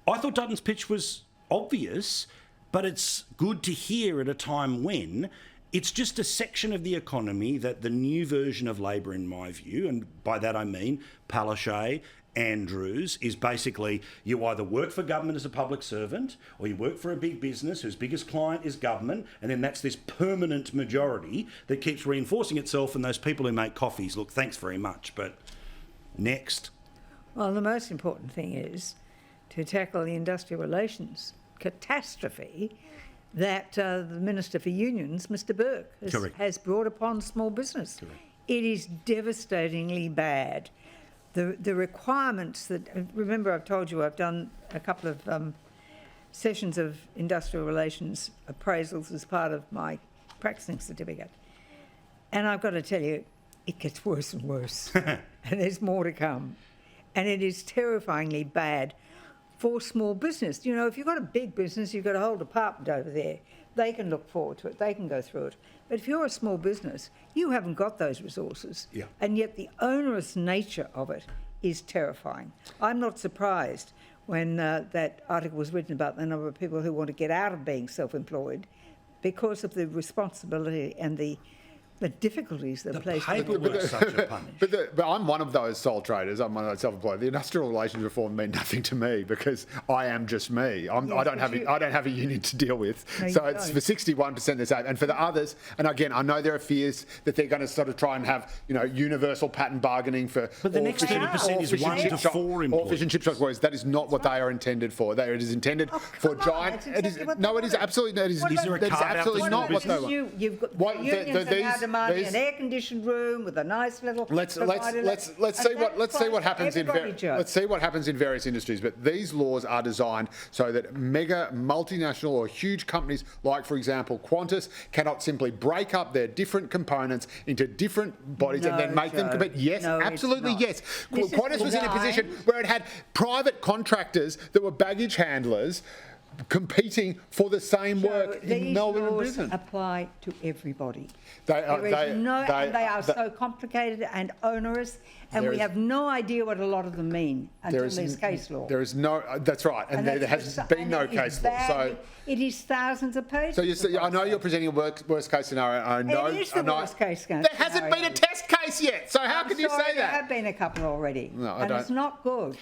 I thought Dutton's pitch was obvious, but it's good to hear at a time when it's just a section of the economy that the new version of Labor, in my view, and by that I mean Palaszczuk, Andrews, is basically you either work for government as a public servant or you work for a big business whose biggest client is government, and then that's this permanent majority that keeps reinforcing itself, and those people who make coffees, look, thanks very much, but next. Well, the most important thing is to tackle the industrial relations catastrophe that the Minister for Unions, Mr Burke, has brought upon small business. Correct. It is devastatingly bad. The requirements that, remember I've told you I've done a couple of sessions of industrial relations appraisals as part of my practicing certificate. And I've got to tell you, it gets worse and worse. And there's more to come. And it is terrifyingly bad for small business. You know, if you've got a big business, you've got a whole department over there. They can look forward to it. They can go through it. But if you're a small business, you haven't got those resources. Yeah. And yet the onerous nature of it is terrifying. I'm not surprised when that article was written about the number of people who want to get out of being self-employed because of the responsibility and the difficulties that are placed. The paperwork's such a punish. But I'm one of those sole traders. I'm one of those self-employed. The industrial relations reform mean nothing to me because I am just me. I don't have a union to deal with. No, so it's for 61% the same, and for the others. And again, I know there are fears that they're going to sort of try and have universal patent bargaining for. But the next 30% is 1 to 4 employees. All fish and chip shop employees. That is not what they are intended for. It is intended for giant. It is absolutely. Is there a carve-out absolutely not what they want. You've got unions are now demanding an air-conditioned room with a nice little. Let's see what happens in various industries. But these laws are designed so that mega multinational or huge companies, like for example Qantas, cannot simply break up their different components into different bodies and then make them compete. Yes, absolutely yes. Qantas was in a position where it had private contractors that were baggage handlers competing for the same work in Melbourne and Brisbane. These laws apply to everybody. They are so complicated and onerous, and we have no idea what a lot I mean until there's case law. There is no. That's right, and there has been no case law. So it is thousands of pages. So I know you're presenting a worst case scenario. I know it is the worst case scenario. There hasn't been a test case yet. So how can you say that? There have been a couple already, No, and it's not good.